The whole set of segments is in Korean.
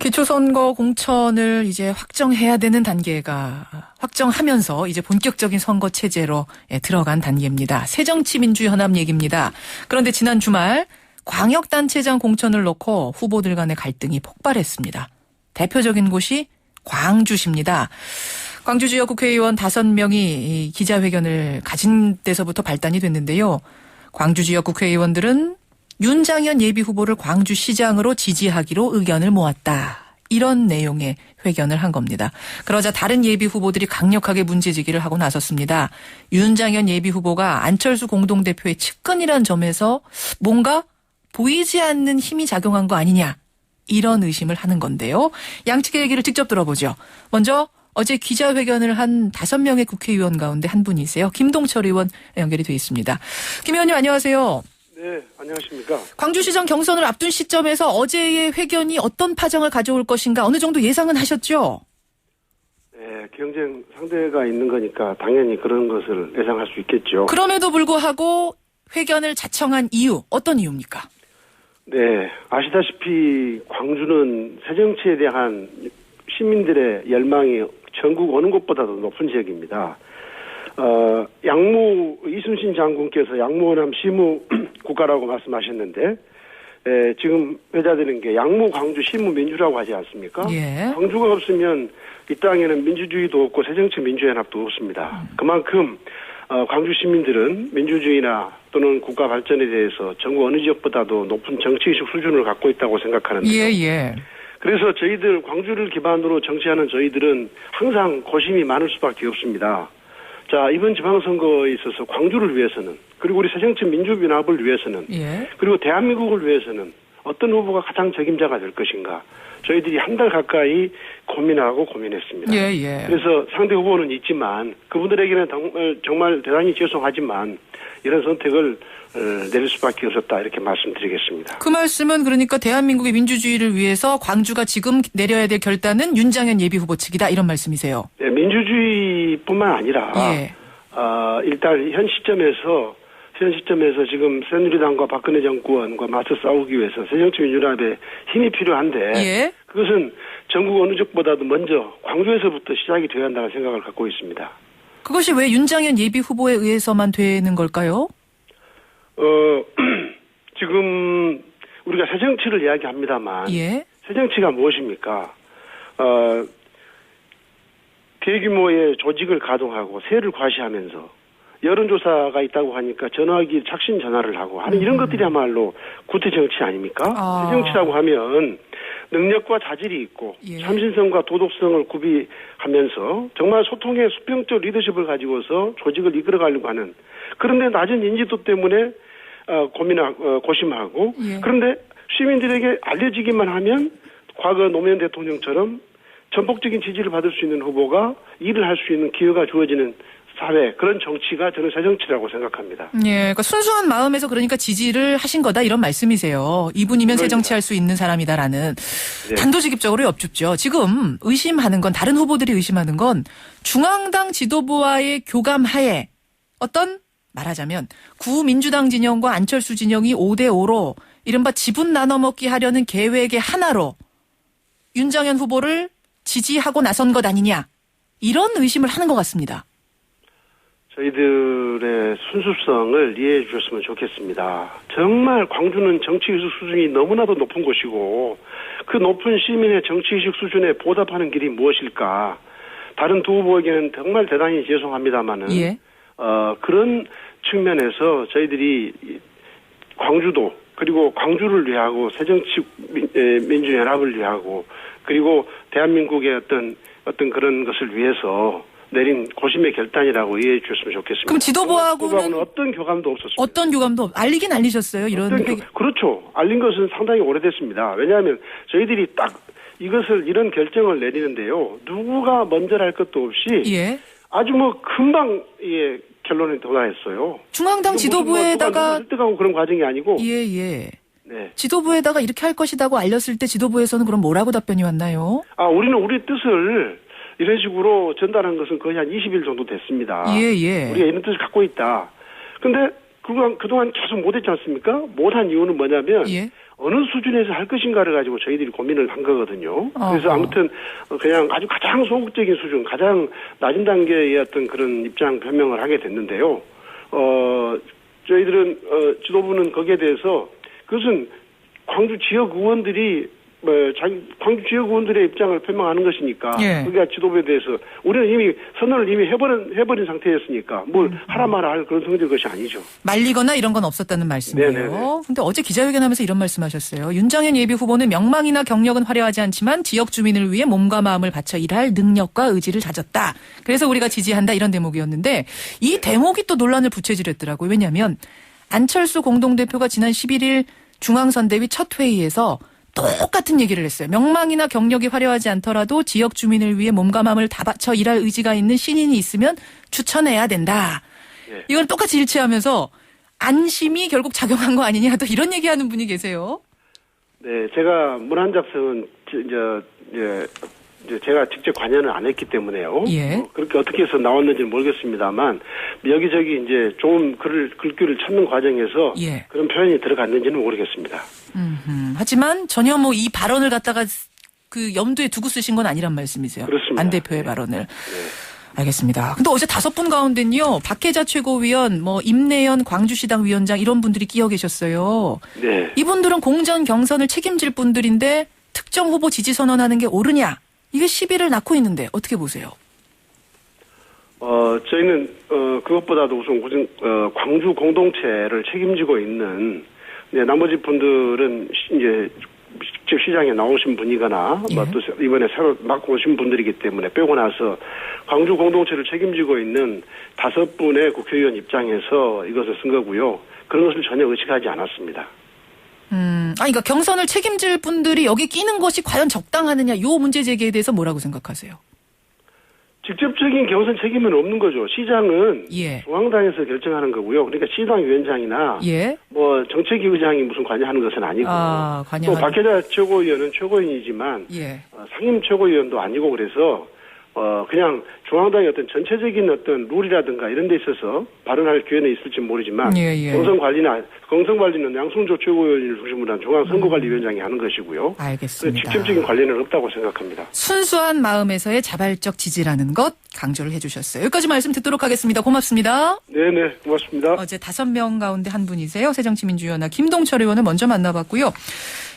기초선거 공천을 이제 확정해야 되는 단계가 확정하면서 이제 본격적인 선거 체제로 들어간 단계입니다. 새정치민주연합 얘기입니다. 그런데 지난 주말 광역단체장 공천을 놓고 후보들 간의 갈등이 폭발했습니다. 대표적인 곳이 광주시입니다. 광주 지역 국회의원 5명이 기자회견을 가진 데서부터 발단이 됐는데요. 광주 지역 국회의원들은 윤장현 예비후보를 광주시장으로 지지하기로 의견을 모았다. 이런 내용의 회견을 한 겁니다. 그러자 다른 예비후보들이 강력하게 문제제기를 하고 나섰습니다. 윤장현 예비후보가 안철수 공동대표의 측근이란 점에서 뭔가 보이지 않는 힘이 작용한 거 아니냐. 이런 의심을 하는 건데요. 양측의 얘기를 직접 들어보죠. 먼저 어제 기자회견을 한 5명의 국회의원 가운데 한 분이세요. 김동철 의원 연결이 돼 있습니다. 김 의원님 안녕하세요. 네, 안녕하십니까. 광주시장 경선을 앞둔 시점에서 어제의 회견이 어떤 파장을 가져올 것인가 어느 정도 예상은 하셨죠? 네, 경쟁 상대가 있는 거니까 당연히 그런 것을 예상할 수 있겠죠. 그럼에도 불구하고 회견을 자청한 이유, 어떤 이유입니까? 네, 아시다시피 광주는 새정치에 대한 시민들의 열망이 전국 어느 곳보다도 높은 지역입니다. 양무 이순신 장군께서 양무호남 시무 국가라고 말씀하셨는데 지금 회자되는 게 양무 광주 시무 민주라고 하지 않습니까? 예. 광주가 없으면 이 땅에는 민주주의도 없고 새정치 민주연합도 없습니다. 그만큼 광주 시민들은 민주주의나 또는 국가 발전에 대해서 전국 어느 지역보다도 높은 정치의식 수준을 갖고 있다고 생각하는데요. 예. 그래서 저희들 광주를 기반으로 정치하는 저희들은 항상 고심이 많을 수밖에 없습니다. 자, 이번 지방선거에 있어서 광주를 위해서는 그리고 우리 새정치 민주연합을 위해서는 그리고 대한민국을 위해서는 어떤 후보가 가장 적임자가 될 것인가 저희들이 한 달 가까이 고민했습니다. 그래서 상대 후보는 있지만 그분들에게는 정말 대단히 죄송하지만 이런 선택을 내릴 수밖에 없었다 이렇게 말씀드리겠습니다. 그 말씀은 그러니까 대한민국의 민주주의를 위해서 광주가 지금 내려야 될 결단은 윤장현 예비후보 측이다 이런 말씀이세요? 네, 민주주의뿐만 아니라 일단 현 시점에서 지금 새누리당과 박근혜 정권과 맞서 싸우기 위해서 새정치민주연합에 힘이 필요한데 그것은 전국 어느 쪽보다도 먼저 광주에서부터 시작이 되어야 한다는 생각을 갖고 있습니다. 그것이 왜 윤장현 예비후보에 의해서만 되는 걸까요? 지금 우리가 새정치를 이야기합니다만 새정치가 무엇입니까? 대규모의 조직을 가동하고 세를 과시하면서 여론조사가 있다고 하니까 전화기 착신 전화를 하고 하는 이런 것들이야말로 구태정치 아닙니까? 새정치라고 하면 능력과 자질이 있고 참신성과 도덕성을 구비하면서 정말 소통의 수평적 리더십을 가지고서 조직을 이끌어가려고 하는 그런데 낮은 인지도 때문에 고심하고 그런데 시민들에게 알려지기만 하면 과거 노무현 대통령처럼 전폭적인 지지를 받을 수 있는 후보가 일을 할 수 있는 기회가 주어지는 사회 그런 정치가 저는 새정치라고 생각합니다. 그러니까 순수한 마음에서 그러니까 지지를 하신 거다 이런 말씀이세요. 이분이면 새정치할 수 있는 사람이다라는 단도직입적으로 엿줍죠. 지금 의심하는 건 다른 후보들이 의심하는 건 중앙당 지도부와의 교감하에 어떤 말하자면 구민주당 진영과 안철수 진영이 5대5로 이른바 지분 나눠먹기 하려는 계획의 하나로 윤장현 후보를 지지하고 나선 것 아니냐 이런 의심을 하는 것 같습니다. 저희들의 순수성을 이해해 주셨으면 좋겠습니다. 정말 광주는 정치의식 수준이 너무나도 높은 곳이고 그 높은 시민의 정치의식 수준에 보답하는 길이 무엇일까. 다른 두 후보에게는 정말 대단히 죄송합니다마는 그런 측면에서 저희들이 광주도 그리고 광주를 위하고 새정치 민주연합을 위하고 그리고 대한민국의 어떤 그런 것을 위해서 내린 고심의 결단이라고 이해해 주셨으면 좋겠습니다. 그럼 지도부하고는 어떤 교감도 없었습니다. 어떤 교감도 알리긴 알리셨어요? 그렇죠. 알린 것은 상당히 오래됐습니다. 왜냐하면 저희들이 딱 이런 결정을 내리는데요. 누구가 먼저 할 것도 없이 아주 금방 결론에 도달했어요. 중앙당 지도부에다가 설득하고 그런 과정이 아니고 지도부에다가 이렇게 할 것이라고 알렸을 때 지도부에서는 그럼 뭐라고 답변이 왔나요? 우리는 우리 뜻을 이런 식으로 전달한 것은 거의 한 20일 정도 됐습니다. 우리가 이런 뜻을 갖고 있다. 근데 그동안 계속 못했지 않습니까? 못한 이유는 뭐냐면 어느 수준에서 할 것인가를 가지고 저희들이 고민을 한 거거든요. 그래서 어허. 아무튼 그냥 아주 가장 소극적인 수준, 가장 낮은 단계의 어떤 그런 입장 변명을 하게 됐는데요. 저희들은 지도부는 거기에 대해서 그것은 광주 지역 의원들이 광주 지역 의원들의 입장을 표명하는 것이니까 예. 우리가 지도부에 대해서 우리는 이미 선언을 이미 해버린 상태였으니까 뭘 하라 마라 할 그런 성질 것이 아니죠. 말리거나 이런 건 없었다는 말씀이에요. 네네네. 근데 어제 기자회견하면서 이런 말씀하셨어요. 윤장현 예비 후보는 명망이나 경력은 화려하지 않지만 지역 주민을 위해 몸과 마음을 바쳐 일할 능력과 의지를 다졌다. 그래서 우리가 지지한다 이런 대목이었는데 이 대목이 또 논란을 부채질했더라고요. 왜냐하면 안철수 공동대표가 지난 11일 중앙선대위 첫 회의에서 똑같은 얘기를 했어요. 명망이나 경력이 화려하지 않더라도 지역 주민을 위해 몸과 마음을 다 바쳐 일할 의지가 있는 신인이 있으면 추천해야 된다. 예. 이걸 똑같이 일치하면서 안심이 결국 작용한 거 아니냐 또 이런 얘기하는 분이 계세요. 네, 제가 문안 작성은 이제 제가 직접 관여는 안 했기 때문에요. 예. 그렇게 어떻게 해서 나왔는지는 모르겠습니다만 여기저기 이제 좋은 글귀를 찾는 과정에서 예. 그런 표현이 들어갔는지는 모르겠습니다. 하지만 전혀 뭐 이 발언을 갖다가 그 염두에 두고 쓰신 건 아니란 말씀이세요. 그렇습니다. 안 대표의 발언을. 네. 알겠습니다. 근데 어제 5분 가운데는요. 박혜자 최고위원, 임내연 광주시당 위원장 이런 분들이 끼어 계셨어요. 네. 이분들은 공전 경선을 책임질 분들인데 특정 후보 지지 선언하는 게 옳으냐? 이게 시비를 낳고 있는데 어떻게 보세요? 저희는 그것보다도 우선 광주 공동체를 책임지고 있는 나머지 분들은 이제 직접 시장에 나오신 분이거나 예. 또 이번에 새로 맡고 오신 분들이기 때문에 빼고 나서 광주 공동체를 책임지고 있는 5분의 국회의원 입장에서 이것을 쓴 거고요. 그런 것을 전혀 의식하지 않았습니다. 그러니까 경선을 책임질 분들이 여기 끼는 것이 과연 적당하느냐, 요 문제 제기에 대해서 뭐라고 생각하세요? 직접적인 경선 책임은 없는 거죠. 시장은 예. 중앙당에서 결정하는 거고요. 그러니까 시당 위원장이나 예. 정책위 의장이 무슨 관여하는 것은 아니고 또 박혜자 최고위원은 최고위원이지만 예. 상임 최고위원도 아니고 그래서 그냥 중앙당의 어떤 전체적인 어떤 룰이라든가 이런 데 있어서 발언할 기회는 있을지 모르지만 예. 경선 관리는 양승조 최고위원을 중심으로 한 중앙선거관리위원장이 하는 것이고요. 알겠습니다. 직접적인 관련은 없다고 생각합니다. 순수한 마음에서의 자발적 지지라는 것 강조를 해주셨어요. 여기까지 말씀 듣도록 하겠습니다. 고맙습니다. 네네, 고맙습니다. 어제 5명 가운데 한 분이세요. 새정치민주연합 김동철 의원을 먼저 만나봤고요.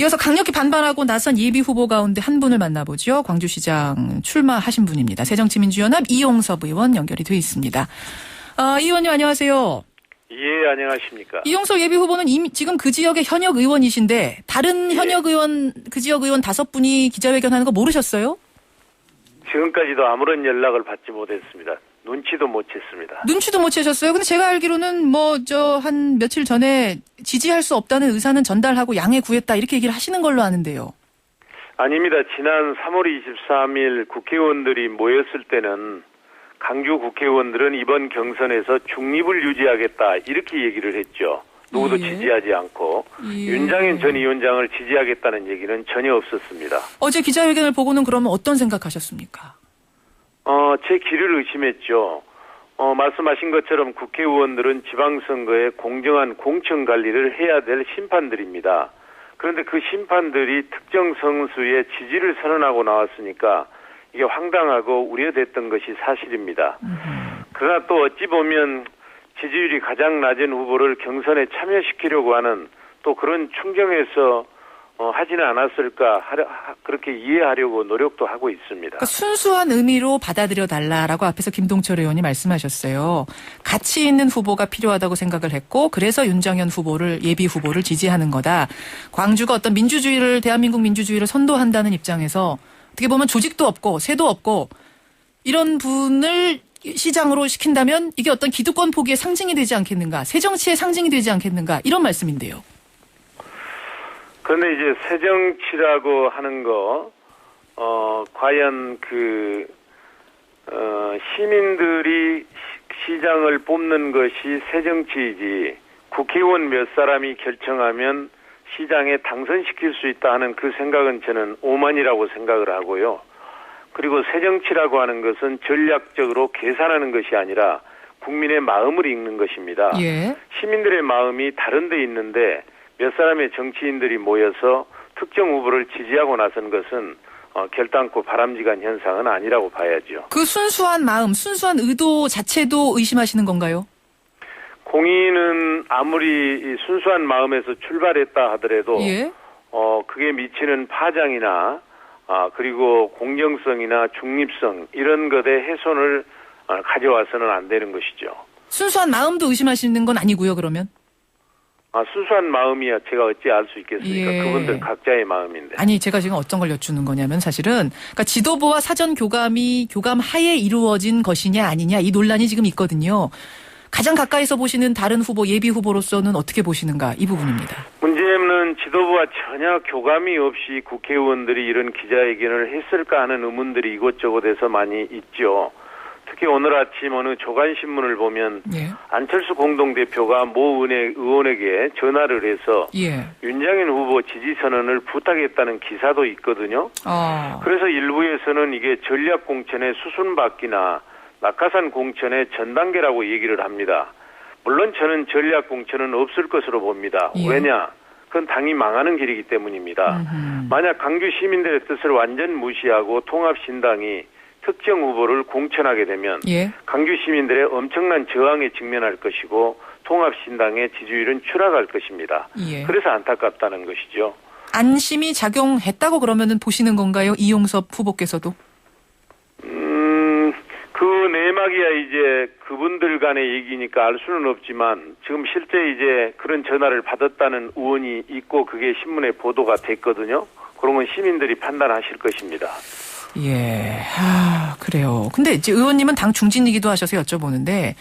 이어서 강력히 반발하고 나선 예비 후보 가운데 한 분을 만나보죠. 광주시장 출마하신 분입니다. 새정치민주연합 이용섭 의원 연결이 돼 있습니다. 이 의원님 안녕하세요. 예, 안녕하십니까. 이용섭 예비 후보는 이미 지금 그 지역의 현역 의원이신데 다른 현역 의원, 그 지역 의원 5분이 기자회견하는 거 모르셨어요? 지금까지도 아무런 연락을 받지 못했습니다. 눈치도 못 챘습니다. 눈치도 못 채셨어요? 근데 제가 알기로는 한 며칠 전에 지지할 수 없다는 의사는 전달하고 양해 구했다 이렇게 얘기를 하시는 걸로 아는데요. 아닙니다. 지난 3월 23일 국회의원들이 모였을 때는 강주 국회의원들은 이번 경선에서 중립을 유지하겠다 이렇게 얘기를 했죠. 누구도 예. 지지하지 않고 예. 윤장현 전 위원장을 지지하겠다는 얘기는 전혀 없었습니다. 어제 기자회견을 보고는 그러면 어떤 생각하셨습니까? 제 길을 의심했죠. 말씀하신 것처럼 국회의원들은 지방선거에 공정한 공천 관리를 해야 될 심판들입니다. 그런데 그 심판들이 특정 성수의 지지를 선언하고 나왔으니까 이게 황당하고 우려됐던 것이 사실입니다. 그러나 또 어찌 보면 지지율이 가장 낮은 후보를 경선에 참여시키려고 하는 또 그런 충정에서 하지는 않았을까 그렇게 이해하려고 노력도 하고 있습니다. 그러니까 순수한 의미로 받아들여 달라라고 앞에서 김동철 의원이 말씀하셨어요. 가치 있는 후보가 필요하다고 생각을 했고 그래서 윤장현 예비 후보를 지지하는 거다. 광주가 어떤 대한민국 민주주의를 선도한다는 입장에서 어떻게 보면 조직도 없고 새도 없고 이런 분을 시장으로 시킨다면 이게 어떤 기득권 포기의 상징이 되지 않겠는가. 새정치의 상징이 되지 않겠는가. 이런 말씀인데요. 그런데 이제 새정치라고 하는 거, 과연 시민들이 시장을 뽑는 것이 새정치이지, 국회의원 몇 사람이 결정하면 시장에 당선시킬 수 있다 하는 그 생각은 저는 오만이라고 생각을 하고요. 그리고 새정치라고 하는 것은 전략적으로 계산하는 것이 아니라 국민의 마음을 읽는 것입니다. 예. 시민들의 마음이 다른 데 있는데, 몇 사람의 정치인들이 모여서 특정 후보를 지지하고 나선 것은 결단코 바람직한 현상은 아니라고 봐야죠. 그 순수한 마음, 순수한 의도 자체도 의심하시는 건가요? 공인은 아무리 이 순수한 마음에서 출발했다 하더라도 예. 그게 미치는 파장이나 그리고 공정성이나 중립성 이런 것에 훼손을 가져와서는 안 되는 것이죠. 순수한 마음도 의심하시는 건 아니고요, 그러면? 순수한 마음이야 제가 어찌 알 수 있겠습니까? 예. 그분들 각자의 마음인데. 아니, 제가 지금 어떤 걸 여쭈는 거냐면 사실은 그러니까 지도부와 사전 교감이 교감 하에 이루어진 것이냐 아니냐 이 논란이 지금 있거든요. 가장 가까이서 보시는 다른 후보, 예비 후보로서는 어떻게 보시는가 이 부분입니다. 문제는 지도부와 전혀 교감이 없이 국회의원들이 이런 기자회견을 했을까 하는 의문들이 이곳저곳에서 많이 있죠. 특히 오늘 아침 어느 조간신문을 보면 예. 안철수 공동대표가 모 의원에게 전화를 해서 예. 윤장현 후보 지지 선언을 부탁했다는 기사도 있거든요. 그래서 일부에서는 이게 전략공천의 수순바퀴나 낙하산 공천의 전 단계라고 얘기를 합니다. 물론 저는 전략공천은 없을 것으로 봅니다. 예. 왜냐? 그건 당이 망하는 길이기 때문입니다. 만약 광주 시민들의 뜻을 완전 무시하고 통합신당이 특정 후보를 공천하게 되면 예. 광주 시민들의 엄청난 저항에 직면할 것이고 통합신당의 지지율은 추락할 것입니다. 예. 그래서 안타깝다는 것이죠. 안심이 작용했다고 그러면은 보시는 건가요? 이용섭 후보께서도? 그 내막이야 이제 그분들 간의 얘기니까 알 수는 없지만 지금 실제 이제 그런 전화를 받았다는 의원이 있고 그게 신문에 보도가 됐거든요. 그런 건 시민들이 판단하실 것입니다. 예. 그래요. 근데 이제 의원님은 당 중진이기도 하셔서 여쭤보는데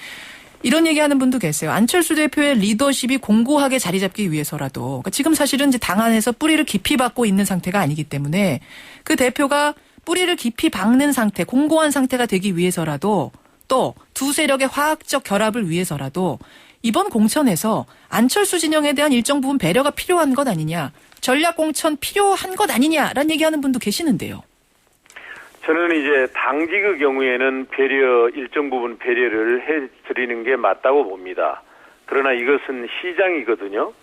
이런 얘기하는 분도 계세요. 안철수 대표의 리더십이 공고하게 자리 잡기 위해서라도 그러니까 지금 사실은 이제 당 안에서 뿌리를 깊이 박고 있는 상태가 아니기 때문에 그 대표가 뿌리를 깊이 박는 상태, 공고한 상태가 되기 위해서라도 또 두 세력의 화학적 결합을 위해서라도 이번 공천에서 안철수 진영에 대한 일정 부분 배려가 필요한 것 아니냐, 전략 공천 필요한 것 아니냐라는 얘기하는 분도 계시는데요. 저는 이제 당직의 경우에는 일정 부분 배려를 해드리는 게 맞다고 봅니다. 그러나 이것은 시장이거든요.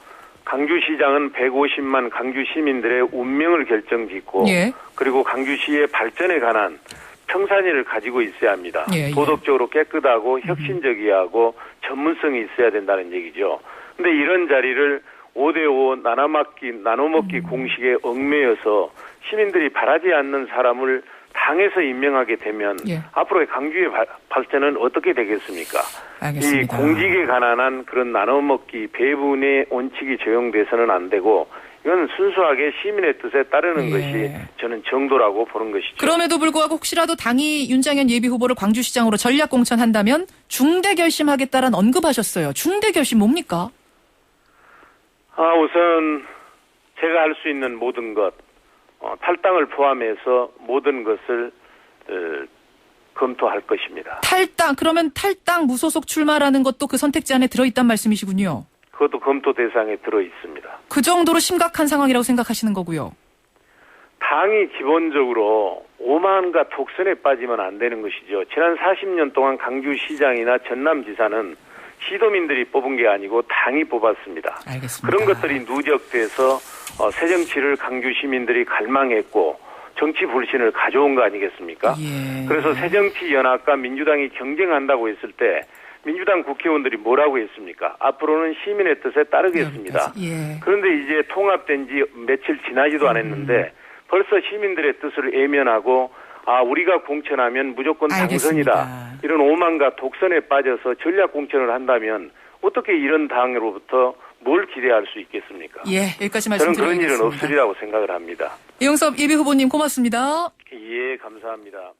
광주시장은 150만 광주 시민들의 운명을 결정짓고 예. 그리고 광주시의 발전에 관한 평산의를 가지고 있어야 합니다. 예. 도덕적으로 깨끗하고 혁신적이하고 전문성이 있어야 된다는 얘기죠. 근데 이런 자리를 5대5 나눠먹기 공식에 얽매여서 시민들이 바라지 않는 사람을 당에서 임명하게 되면 예. 앞으로의 광주의 발전은 어떻게 되겠습니까? 알겠습니다. 이 공직에 관한 그런 나눠먹기 배분의 원칙이 적용돼서는 안 되고 이건 순수하게 시민의 뜻에 따르는 예. 것이 저는 정도라고 보는 것이죠. 그럼에도 불구하고 혹시라도 당이 윤장현 예비 후보를 광주시장으로 전략 공천한다면 중대 결심하겠다라는 언급하셨어요. 중대 결심 뭡니까? 우선 제가 할 수 있는 모든 것 탈당을 포함해서 모든 것을 검토할 것입니다. 그러면 탈당 무소속 출마라는 것도 그 선택지 안에 들어있단 말씀이시군요. 그것도 검토 대상에 들어 있습니다. 그 정도로 심각한 상황이라고 생각하시는 거고요. 당이 기본적으로 오만과 독선에 빠지면 안 되는 것이죠. 지난 40년 동안 광주시장이나 전남지사는 시도민들이 뽑은 게 아니고 당이 뽑았습니다. 알겠습니다. 그런 것들이 누적돼서 새정치를 광주 시민들이 갈망했고 정치 불신을 가져온 거 아니겠습니까? 예. 그래서 새정치연합과 민주당이 경쟁한다고 했을 때 민주당 국회의원들이 뭐라고 했습니까? 앞으로는 시민의 뜻에 따르겠습니다. 예. 그런데 이제 통합된 지 며칠 지나지도 않았는데 벌써 시민들의 뜻을 외면하고 우리가 공천하면 무조건 당선이다. 알겠습니다. 이런 오만과 독선에 빠져서 전략 공천을 한다면 어떻게 이런 당으로부터 뭘 기대할 수 있겠습니까? 예, 여기까지 저는 말씀드리겠습니다. 그런 일은 없으리라고 생각을 합니다. 이용섭 예비 후보님 고맙습니다. 예, 감사합니다.